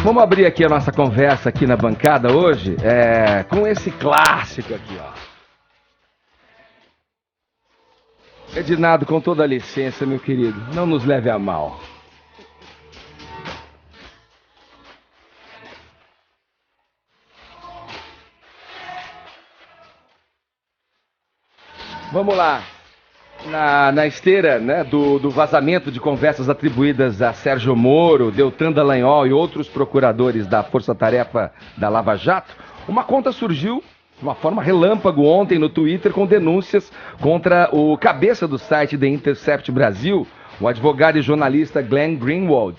Vamos abrir aqui a nossa conversa aqui na bancada hoje, com esse clássico aqui, ó. Edinardo, com toda a licença, meu querido, não nos leve a mal. Vamos lá. Na esteira, né, do vazamento de conversas atribuídas a Sérgio Moro, Deltan Dallagnol e outros procuradores da Força Tarefa da Lava Jato, uma conta surgiu de uma forma relâmpago ontem no Twitter com denúncias contra o cabeça do site The Intercept Brasil, o advogado e jornalista Glenn Greenwald.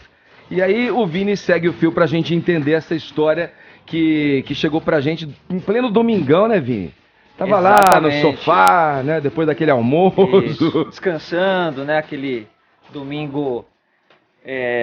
E aí o Vini segue o fio pra gente entender essa história que chegou pra gente em pleno domingão, né, Vini? Tava exatamente lá no sofá, né, depois daquele almoço. Isso, descansando, né, aquele domingo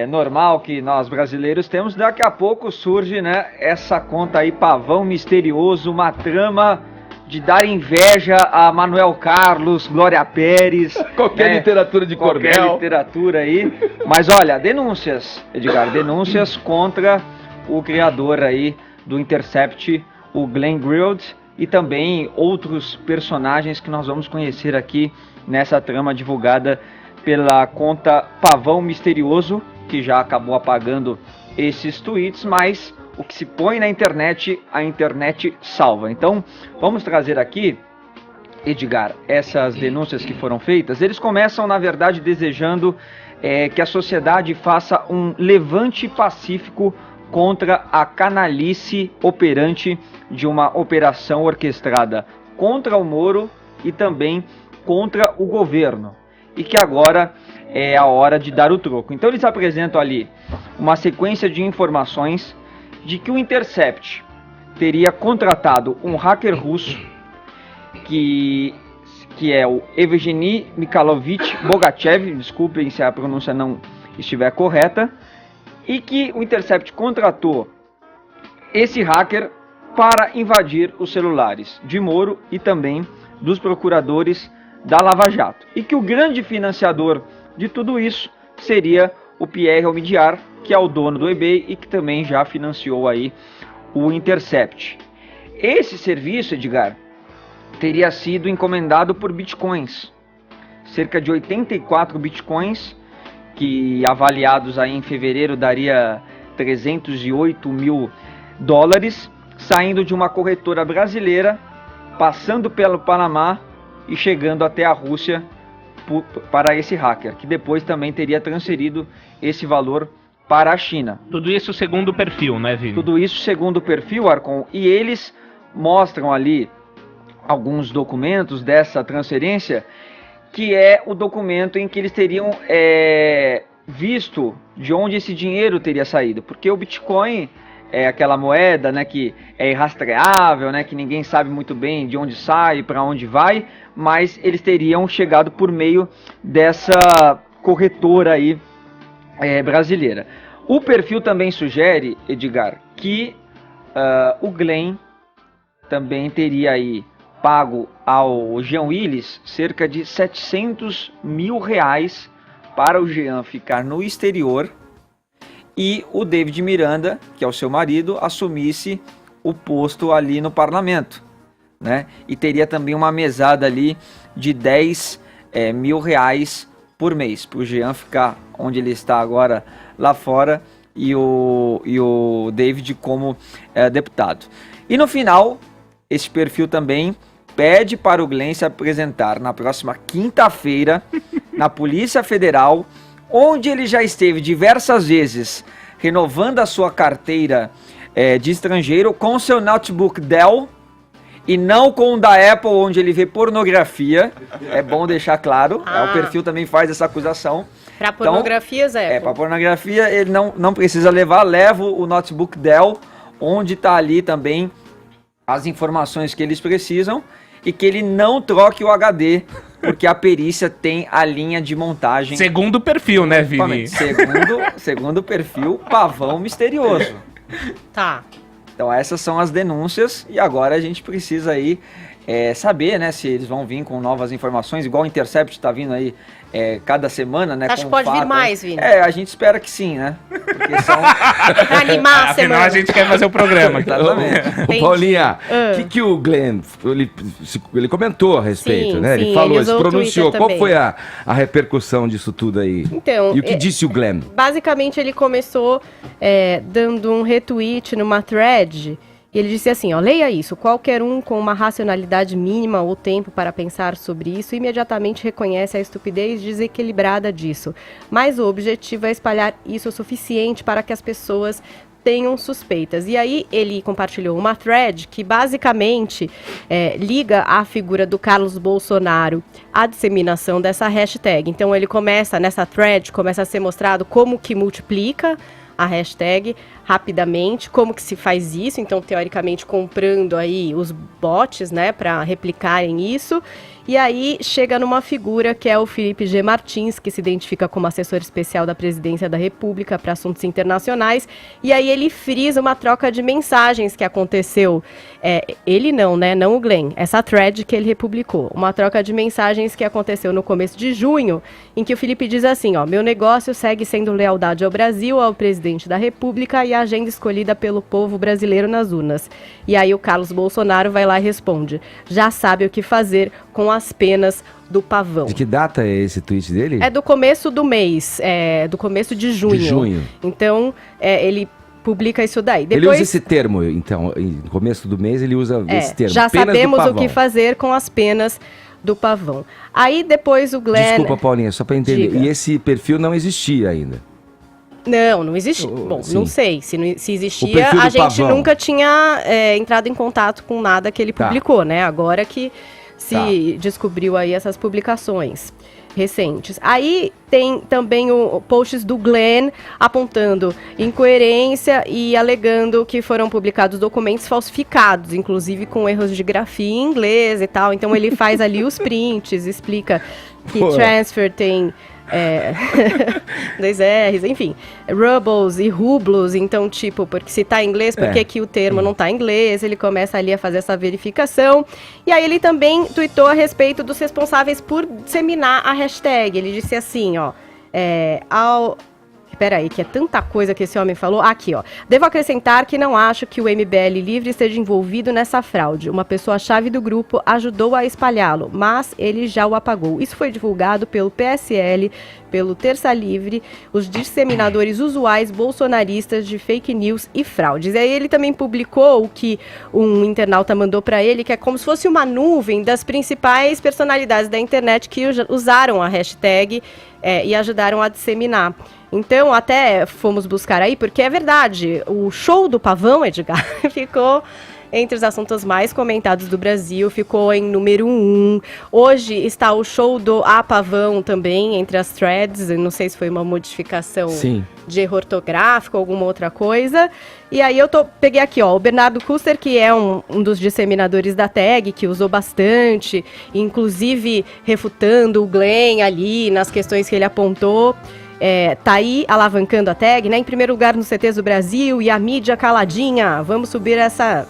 normal que nós brasileiros temos. Daqui a pouco surge, né, essa conta aí, Pavão Misterioso, uma trama de dar inveja a Manuel Carlos, Glória Pérez. Qualquer literatura de Cordel. Qualquer literatura aí. Mas olha, denúncias, Edgar, denúncias contra o criador aí do Intercept, o Glenn Greenwald, e também outros personagens que nós vamos conhecer aqui nessa trama divulgada pela conta Pavão Misterioso, que já acabou apagando esses tweets, mas o que se põe na internet, a internet salva. Então, vamos trazer aqui, Edgar, essas denúncias que foram feitas. Eles começam, na verdade, desejando que a sociedade faça um levante pacífico contra a canalice operante de uma operação orquestrada contra o Moro e também contra o governo, e que agora é a hora de dar o troco. Então eles apresentam ali uma sequência de informações de que o Intercept teria contratado um hacker russo, que é o Evgeny Mikhailovich Bogachev, desculpem se a pronúncia não estiver correta, e que o Intercept contratou esse hacker para invadir os celulares de Moro e também dos procuradores da Lava Jato. E que o grande financiador de tudo isso seria o Pierre Omidyar, que é o dono do eBay e que também já financiou aí o Intercept. Esse serviço, Edgar, teria sido encomendado por bitcoins, cerca de 84 bitcoins, que avaliados aí em fevereiro daria 308 mil dólares, saindo de uma corretora brasileira, passando pelo Panamá e chegando até a Rússia para esse hacker, que depois também teria transferido esse valor para a China. Tudo isso segundo o perfil, né, Vini? Tudo isso segundo o perfil, Arcon, e eles mostram ali alguns documentos dessa transferência, que é o documento em que eles teriam visto de onde esse dinheiro teria saído, porque o Bitcoin é aquela moeda, né, que é irrastreável, né, que ninguém sabe muito bem de onde sai, para onde vai, mas eles teriam chegado por meio dessa corretora aí brasileira. O perfil também sugere, Edgar, que o Glenn também teria aí pago ao Jean Willis cerca de 700 mil reais para o Jean ficar no exterior e o David Miranda, que é o seu marido, assumisse o posto ali no parlamento, né? E teria também uma mesada ali de 10 mil reais por mês, para o Jean ficar onde ele está agora lá fora e o David como deputado. E no final, esse perfil também pede para o Glenn se apresentar na próxima quinta-feira na Polícia Federal, onde ele já esteve diversas vezes renovando a sua carteira de estrangeiro com seu notebook Dell e não com o da Apple, onde ele vê pornografia. É bom deixar claro, o perfil também faz essa acusação. Para pornografias, Apple. Para pornografia ele não precisa levar, leva o notebook Dell, onde está ali também as informações que eles precisam, e que ele não troque o HD, porque a perícia tem a linha de montagem. Segundo o perfil, né, Vini? Segundo o perfil, Pavão Misterioso. Tá. Então essas são as denúncias, e agora a gente precisa aí saber, né, se eles vão vir com novas informações, igual o Intercept está vindo aí cada semana, né? Acho que pode vir mais, Vini. A gente espera que sim, né? Porque são... pra animar a semana. Afinal, a gente quer fazer o programa. Ô, Paulinha, o que o Glenn, ele comentou a respeito, né? Ele falou, ele se pronunciou. Qual foi a repercussão disso tudo aí? Então, e o que disse o Glenn? Basicamente, ele começou dando um retweet numa thread. E ele disse assim, leia isso, qualquer um com uma racionalidade mínima ou tempo para pensar sobre isso imediatamente reconhece a estupidez desequilibrada disso. Mas o objetivo é espalhar isso o suficiente para que as pessoas tenham suspeitas. E aí ele compartilhou uma thread que basicamente liga a figura do Carlos Bolsonaro à disseminação dessa hashtag. Então ele nessa thread, começa a ser mostrado como que multiplica a hashtag rapidamente, como que se faz isso, então teoricamente comprando aí os bots, né, para replicarem isso, e aí chega numa figura que é o Felipe G. Martins, que se identifica como assessor especial da Presidência da República para Assuntos Internacionais, e aí ele frisa uma troca de mensagens que aconteceu, ele não, né, não o Glenn, essa thread que ele republicou, uma troca de mensagens que aconteceu no começo de junho, em que o Felipe diz assim, meu negócio segue sendo lealdade ao Brasil, ao Presidente da República e à agenda escolhida pelo povo brasileiro nas urnas. E aí o Carlos Bolsonaro vai lá e responde, já sabe o que fazer com as penas do pavão. De que data é esse tweet dele? É do começo do mês, do começo de junho. De junho. Então, ele publica isso daí. Depois, ele usa esse termo, então, no começo do mês ele usa esse termo. Já sabemos o que fazer com as penas do pavão. Aí depois o Glenn... Desculpa, Paulinha, só para entender. Diga. E esse perfil não existia ainda? Não existia. Bom, sim. Não sei. Se existia, a gente pavão nunca tinha entrado em contato com nada que ele publicou, né? Agora que se descobriu aí essas publicações recentes. Aí tem também posts do Glenn apontando incoerência e alegando que foram publicados documentos falsificados, inclusive com erros de grafia em inglês e tal. Então ele faz ali os prints, explica que transfer tem... 2 R's, enfim, rubles e rublos, então porque se tá em inglês, por que o termo não tá em inglês? Ele começa ali a fazer essa verificação, e aí ele também tweetou a respeito dos responsáveis por disseminar a hashtag. Ele disse assim, Peraí, que é tanta coisa que esse homem falou. Aqui, devo acrescentar que não acho que o MBL Livre esteja envolvido nessa fraude. Uma pessoa-chave do grupo ajudou a espalhá-lo, mas ele já o apagou. Isso foi divulgado pelo PSL, pelo Terça Livre, os disseminadores usuais bolsonaristas de fake news e fraudes. E aí ele também publicou o que um internauta mandou para ele, que é como se fosse uma nuvem das principais personalidades da internet que usaram a hashtag e ajudaram a disseminar. Então, até fomos buscar aí, porque é verdade, o show do pavão, Edgar, ficou entre os assuntos mais comentados do Brasil, ficou em número 1. Hoje está o show do Pavão também, entre as threads, eu não sei se foi uma modificação de erro ortográfico ou alguma outra coisa. E aí eu peguei aqui, o Bernardo Kuster, que é um dos disseminadores da tag, que usou bastante, inclusive refutando o Glenn ali nas questões que ele apontou. Tá aí alavancando a tag, né? Em primeiro lugar nos CTs do Brasil e a mídia caladinha. Vamos subir essa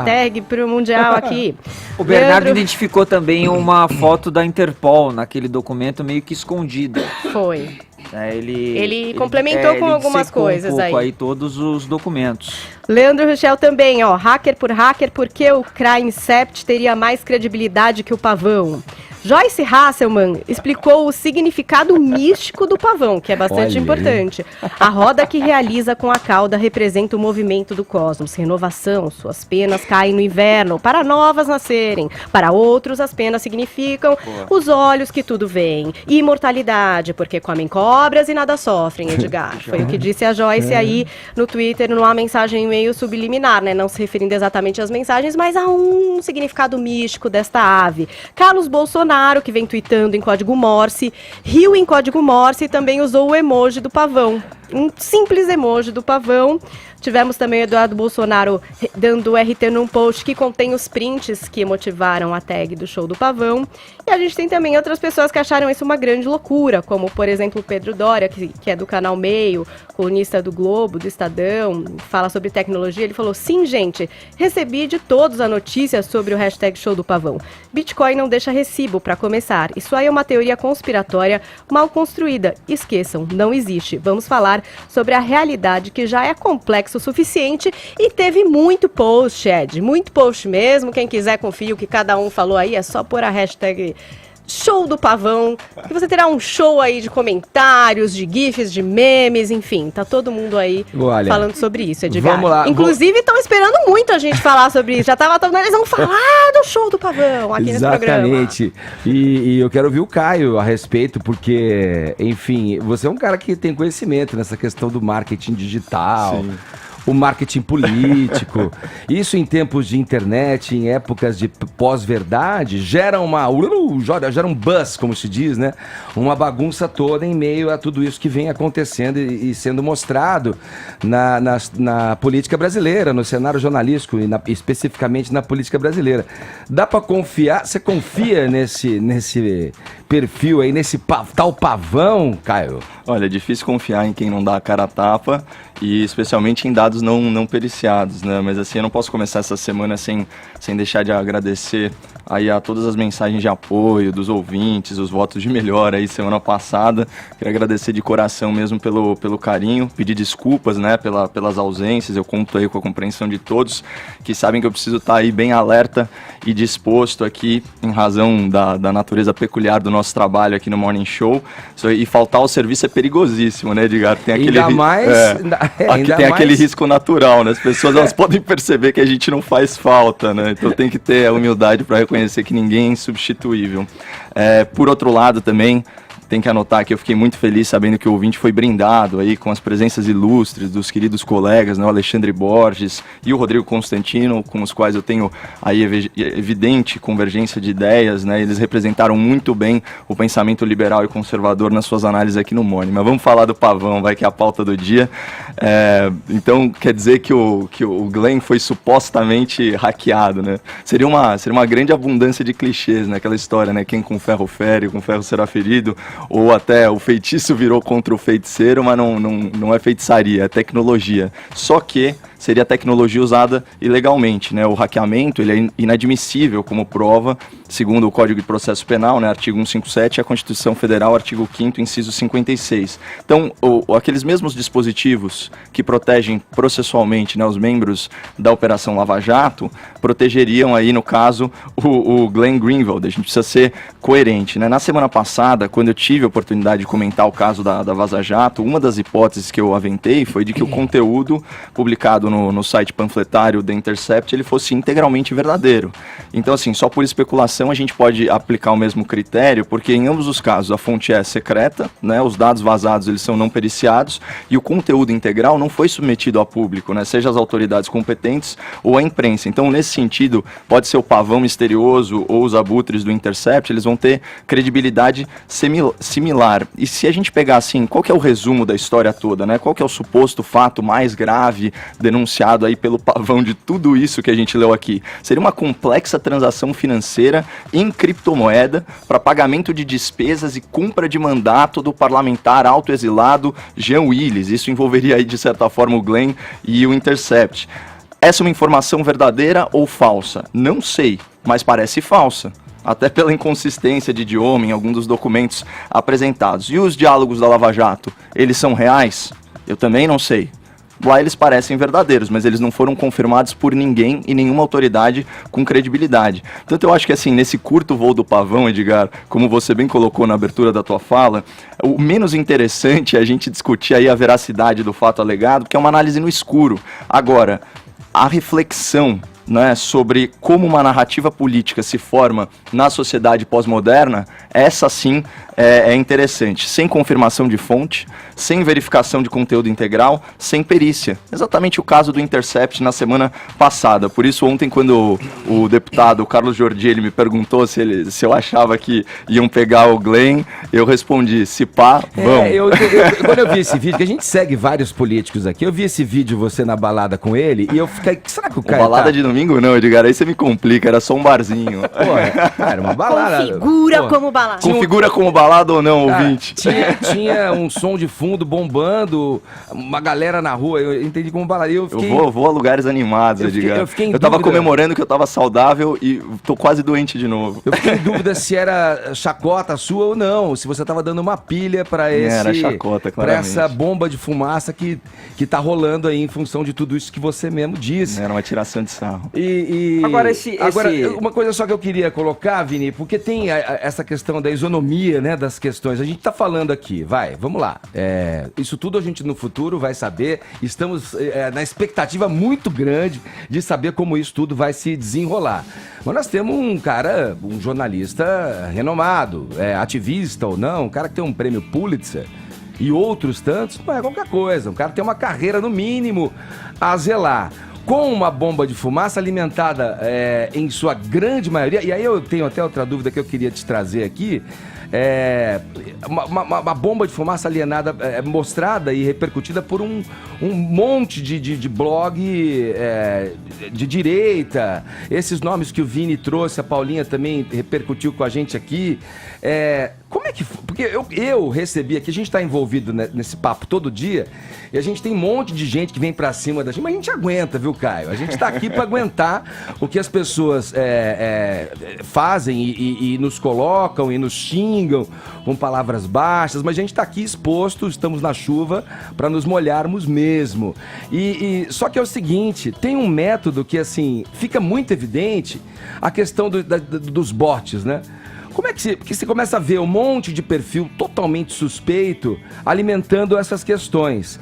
tag pro Mundial aqui. O Bernardo identificou também uma foto da Interpol naquele documento meio que escondida. Foi. Ele complementou com algumas coisas aí todos os documentos. Leandro Rochel também, hacker, porque o Crimecept teria mais credibilidade que o pavão? Joyce Hasselman explicou o significado místico do pavão, que é bastante importante. A roda que realiza com a cauda representa o movimento do cosmos, renovação, suas penas caem no inverno, para novas nascerem. Para outros, as penas significam os olhos que tudo veem. E imortalidade, porque comem cobras e nada sofrem, Edgar. Foi o que disse a Joyce aí no Twitter, numa mensagem meio subliminar, né? Não se referindo exatamente às mensagens, mas a um significado místico desta ave. Carlos Bolsonaro Bolsonaro, que vem tweetando em código Morse, riu em código Morse e também usou o emoji do pavão. Um simples emoji do pavão. Tivemos também o Eduardo Bolsonaro dando RT num post que contém os prints que motivaram a tag do show do pavão. E a gente tem também outras pessoas que acharam isso uma grande loucura, como, por exemplo, o Pedro Doria, que é do Canal Meio, colunista do Globo, do Estadão, fala sobre tecnologia. Ele falou: sim, gente, recebi de todos a notícia sobre o hashtag show do pavão. Bitcoin não deixa recibo, para começar. Isso aí é uma teoria conspiratória mal construída. Esqueçam, não existe. Vamos falar sobre a realidade, que já é complexa o suficiente, e teve muito post, Ed, muito post mesmo. Quem quiser conferir o que cada um falou aí, é só pôr a hashtag show do pavão, que você terá um show aí de comentários, de gifs, de memes, enfim, tá todo mundo aí falando sobre isso, Edgar. Vamos lá. Inclusive, estão esperando muito a gente falar sobre isso. Já tava todo mundo, eles vão falar do show do pavão aqui nesse programa. Exatamente. E eu quero ouvir o Caio a respeito, porque, enfim, você é um cara que tem conhecimento nessa questão do marketing digital. Sim. O marketing político, isso em tempos de internet, em épocas de pós-verdade, gera um buzz, como se diz, né? Uma bagunça toda em meio a tudo isso que vem acontecendo e sendo mostrado na política brasileira, no cenário jornalístico e especificamente na política brasileira. Dá pra confiar? Você confia nesse perfil aí, nesse tal pavão, Caio? Olha, é difícil confiar em quem não dá a cara a tapa, e especialmente em dados não periciados, né? Mas assim, eu não posso começar essa semana sem deixar de agradecer aí a todas as mensagens de apoio dos ouvintes, os votos de melhora aí semana passada. Quero agradecer de coração mesmo pelo carinho, pedir desculpas, né, pelas ausências. Eu conto aí com a compreensão de todos, que sabem que eu preciso estar aí bem alerta e disposto aqui, em razão da natureza peculiar do nosso trabalho aqui no Morning Show. E faltar ao serviço é perigosíssimo, né, Edgar? Tem aquele aquele risco natural, né? As pessoas elas podem perceber que a gente não faz falta, né? Então tem que ter a humildade para reconhecer que ninguém é insubstituível. Por outro lado também, tem que anotar que eu fiquei muito feliz sabendo que o ouvinte foi brindado aí com as presenças ilustres dos queridos colegas, né, o Alexandre Borges e o Rodrigo Constantino, com os quais eu tenho aí evidente convergência de ideias, né? Eles representaram muito bem o pensamento liberal e conservador nas suas análises aqui no Morning. Mas vamos falar do pavão, vai, que é a pauta do dia. Então, quer dizer que o Glenn foi supostamente hackeado, né? Seria uma grande abundância de clichês, né? Aquela história, né? Quem com ferro fere, com ferro será ferido. Ou até o feitiço virou contra o feiticeiro, mas não é feitiçaria, é tecnologia. Só que seria tecnologia usada ilegalmente, né? O hackeamento, ele é inadmissível como prova, segundo o Código de Processo Penal, né? Artigo 157, e a Constituição Federal, artigo 5º, inciso 56. Então, aqueles mesmos dispositivos que protegem processualmente, né, os membros da Operação Lava Jato, protegeriam aí, no caso, o Glenn Greenwald. A gente precisa ser coerente, né? Na semana passada, quando eu tive a oportunidade de comentar o caso da Vaza Jato, uma das hipóteses que eu aventei foi de que o conteúdo publicado no site panfletário The Intercept, ele fosse integralmente verdadeiro. Então, assim, só por especulação a gente pode aplicar o mesmo critério, porque em ambos os casos a fonte é secreta, né? Os dados vazados, eles são não periciados, e o conteúdo integral não foi submetido ao público, né? Seja as autoridades competentes ou a imprensa. Então, nesse sentido, pode ser o pavão misterioso ou os abutres do Intercept, eles vão ter credibilidade similar. E se a gente pegar, assim, qual que é o resumo da história toda, né? Qual que é o suposto fato mais grave denunciado aí pelo pavão de tudo isso que a gente leu aqui? Seria uma complexa transação financeira em criptomoeda para pagamento de despesas e cumpra de mandato do parlamentar autoexilado Jean Willis. Isso envolveria aí, de certa forma, o Glenn e o Intercept. Essa é uma informação verdadeira ou falsa? Não sei, mas parece falsa, até pela inconsistência de idioma em algum dos documentos apresentados. E os diálogos da Lava Jato, eles são reais? Eu também não sei. Lá eles parecem verdadeiros, mas eles não foram confirmados por ninguém e nenhuma autoridade com credibilidade. Portanto, eu acho que, assim, nesse curto voo do pavão, Edgar, como você bem colocou na abertura da tua fala, o menos interessante é a gente discutir aí a veracidade do fato alegado, porque é uma análise no escuro. Agora, a reflexão né, sobre como uma narrativa política se forma na sociedade pós-moderna, essa sim é interessante. Sem confirmação de fonte, sem verificação de conteúdo integral, sem perícia. Exatamente o caso do Intercept na semana passada. Por isso, ontem, quando o deputado Carlos Jordi ele me perguntou se eu achava que iam pegar o Glenn, eu respondi, se pá, vamos. Quando eu vi esse vídeo, que a gente segue vários políticos aqui, eu vi esse vídeo, você na balada com ele, e eu fiquei, será que o cara balada de domingo não, Edgar, aí você me complica, era só um barzinho. Pô, era uma balada. Configura como balada. Configura como balada ou não, cara, ouvinte? Tinha um som de fundo bombando, uma galera na rua, eu entendi como balada. Eu vou a lugares animados, Edgar. Eu tava comemorando que eu tava saudável e tô quase doente de novo. Eu fiquei em dúvida se era chacota sua ou não, se você tava dando uma pilha pra Era chacota, claramente. Pra essa bomba de fumaça que tá rolando aí em função de tudo isso que você mesmo disse. Era uma tiração de sarro. Agora, uma coisa só que eu queria colocar, Vini, porque tem essa questão da isonomia, né, das questões. A gente tá falando aqui, vamos lá. Isso tudo a gente no futuro vai saber. Estamos na expectativa muito grande de saber como isso tudo vai se desenrolar. Mas nós temos um jornalista renomado, ativista ou não, um cara que tem um prêmio Pulitzer e outros tantos, não é qualquer coisa. Um cara tem uma carreira, no mínimo, a zelar. Com uma bomba de fumaça alimentada em sua grande maioria, e aí eu tenho até outra dúvida que eu queria te trazer aqui, uma bomba de fumaça alienada mostrada e repercutida por um monte de blog de direita, esses nomes que o Vini trouxe, a Paulinha também repercutiu com a gente aqui. Como é que foi? Porque eu recebi aqui, a gente está envolvido nesse papo todo dia, e a gente tem um monte de gente que vem pra cima da gente, mas a gente aguenta, viu, Caio? A gente tá aqui pra aguentar o que as pessoas fazem e nos colocam e nos xingam com palavras baixas, mas a gente tá aqui exposto, estamos na chuva pra nos molharmos mesmo. Só que é o seguinte, tem um método que, assim, fica muito evidente, a questão dos bots, né? Como é que porque você começa a ver um monte de perfil totalmente suspeito alimentando essas questões.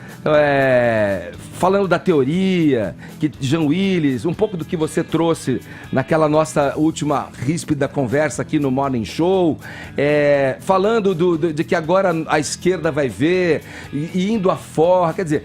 Falando da teoria, que Jean Willis, um pouco do que você trouxe naquela nossa última ríspida conversa aqui no Morning Show, falando de que agora a esquerda vai ver, e indo à forra, quer dizer,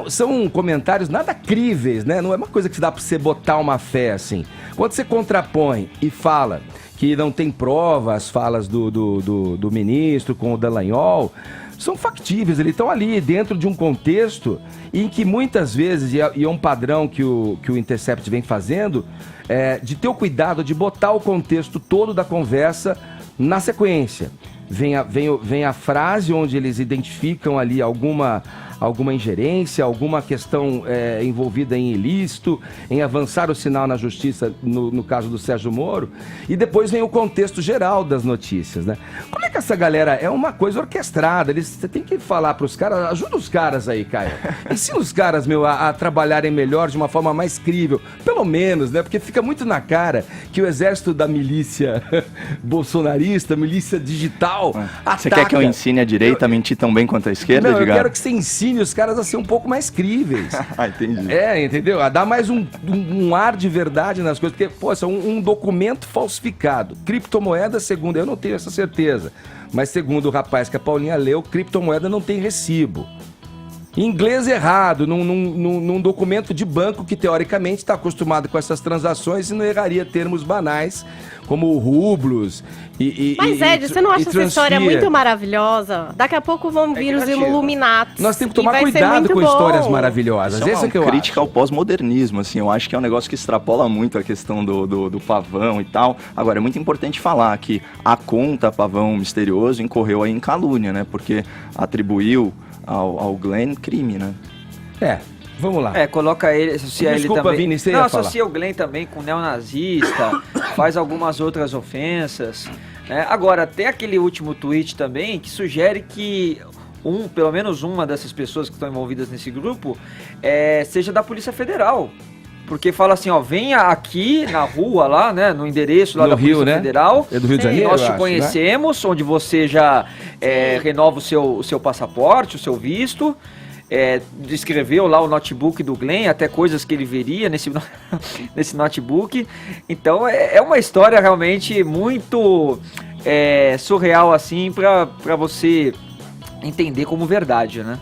são comentários nada críveis, né? Não é uma coisa que dá pra você botar uma fé assim. Quando você contrapõe e fala que não tem prova, as falas do ministro com o Dallagnol, são factíveis, eles estão ali dentro de um contexto em que muitas vezes, e é um padrão que o Intercept vem fazendo, de ter o cuidado de botar o contexto todo da conversa na sequência. Vem a frase onde eles identificam ali alguma ingerência, alguma questão envolvida em ilícito, em avançar o sinal na justiça, no caso do Sérgio Moro, e depois vem o contexto geral das notícias, né? Como é que essa galera é uma coisa orquestrada? Você tem que falar para os caras, ajuda os caras aí, Caio. Ensina os caras, a trabalharem melhor, de uma forma mais crível, pelo menos, né? Porque fica muito na cara que o exército da milícia bolsonarista, milícia digital, ataca. Você quer que eu ensine a direita a mentir tão bem quanto a esquerda, Não, Edgar? eu quero que você ensine os caras a ser um pouco mais críveis. Entendi. Entendeu? A dar mais um ar de verdade nas coisas. Porque, poxa, um documento falsificado. Criptomoeda, segundo, eu não tenho essa certeza, mas segundo o rapaz que a Paulinha leu, criptomoeda não tem recibo. Inglês errado, num documento de banco que teoricamente está acostumado com essas transações e não erraria termos banais como rublos Mas Ed, você não acha essa história muito maravilhosa? Daqui a pouco vão vir os Illuminatos. Nós temos que tomar cuidado com histórias maravilhosas. Isso é uma crítica ao pós-modernismo, assim. Eu acho que é um negócio que extrapola muito a questão do pavão e tal. Agora, é muito importante falar que a conta Pavão Misterioso incorreu aí em calúnia, né? Porque atribuiu ao Glenn crime, né? Vamos lá. Coloca ele, associa Desculpa, ele também. Vini, você não, ia associa falar. o Glenn também com neonazista, faz algumas outras ofensas. Agora, tem aquele último tweet também que sugere que pelo menos uma dessas pessoas que estão envolvidas nesse grupo seja da Polícia Federal. Porque fala assim, venha aqui na rua lá, né, no endereço lá da Polícia Federal. É do Rio de Janeiro, nós te conhecemos, né? Onde você já renova o seu passaporte, o seu visto. descreveu lá o notebook do Glenn, até coisas que ele veria nesse notebook. Então é uma história realmente muito surreal assim para você entender como verdade, né?